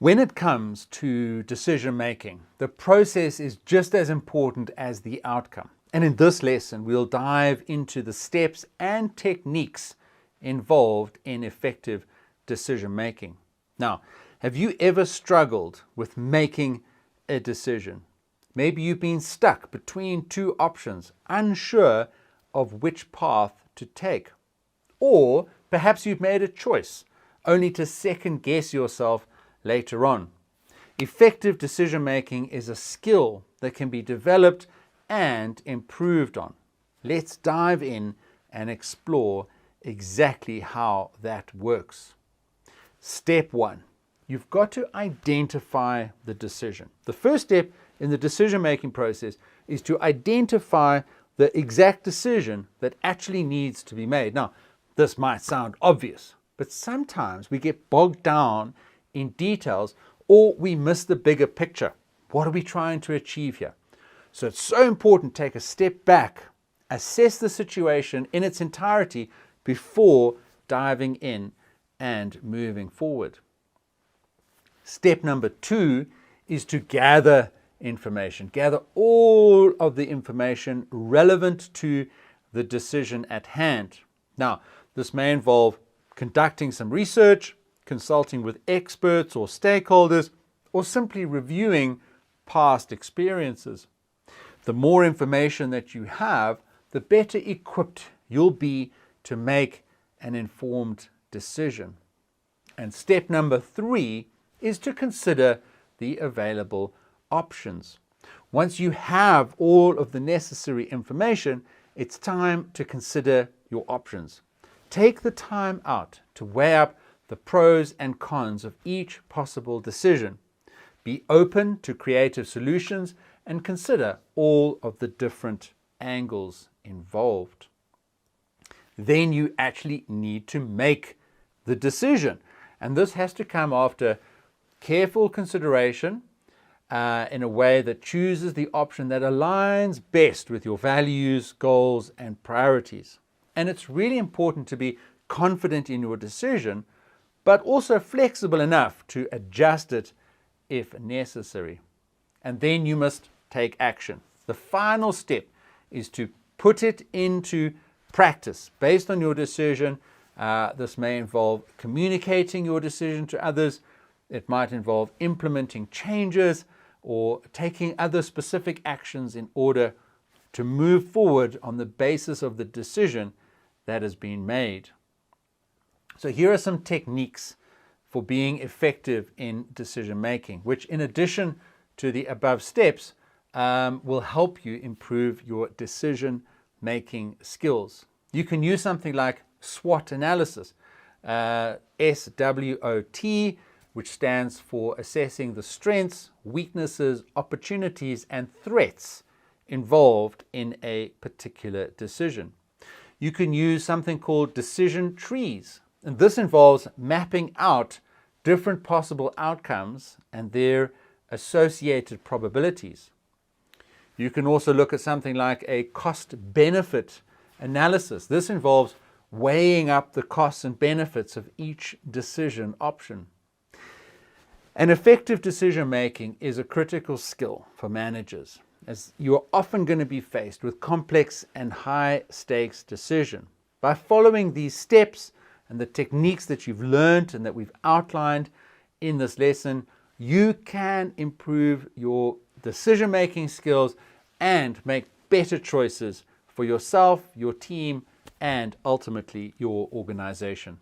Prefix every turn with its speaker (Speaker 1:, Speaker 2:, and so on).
Speaker 1: When it comes to decision making, the process is just as important as the outcome. And in this lesson, we'll dive into the steps and techniques involved in effective decision making. Now, have you ever struggled with making a decision? Maybe you've been stuck between two options, unsure of which path to take. Or perhaps you've made a choice, only to second guess yourself later on. Effective decision making is a skill that can be developed and improved on. Let's dive in and explore exactly how that works. Step 1. You've got to identify the decision. The first step in the decision-making process is to identify the exact decision that actually needs to be made. Now, this might sound obvious, but sometimes we get bogged down in details or we miss the bigger picture. What are we trying to achieve here? So it's so important to take a step back, assess the situation in its entirety before diving in and moving forward. Step number 2 is to gather information. Gather all of the information relevant to the decision at hand. Now, this may involve conducting some research, consulting with experts or stakeholders, or simply reviewing past experiences. The more information that you have, the better equipped you'll be to make an informed decision. And step number 3 is to consider the available options. Once you have all of the necessary information, it's time to consider your options. Take the time out to weigh up the pros and cons of each possible decision. Be open to creative solutions and consider all of the different angles involved. Then you actually need to make the decision. And this has to come after careful consideration in a way that chooses the option that aligns best with your values, goals, and priorities. And it's really important to be confident in your decision, but also flexible enough to adjust it if necessary. And then you must take action. The final step is to put it into practice based on your decision. This may involve communicating your decision to others. It might involve implementing changes or taking other specific actions in order to move forward on the basis of the decision that has been made. So here are some techniques for being effective in decision making, which in addition to the above steps will help you improve your decision making skills. You can use something like SWOT analysis, SWOT, which stands for assessing the strengths, weaknesses, opportunities, and threats involved in a particular decision. You can use something called decision trees, and this involves mapping out different possible outcomes and their associated probabilities. You can also look at something like a cost-benefit analysis. This involves weighing up the costs and benefits of each decision option. An effective decision making is a critical skill for managers, as you are often going to be faced with complex and high stakes decisions. By following these steps and the techniques that you've learned and that we've outlined in this lesson, you can improve your decision making skills and make better choices for yourself, your team, and ultimately your organization.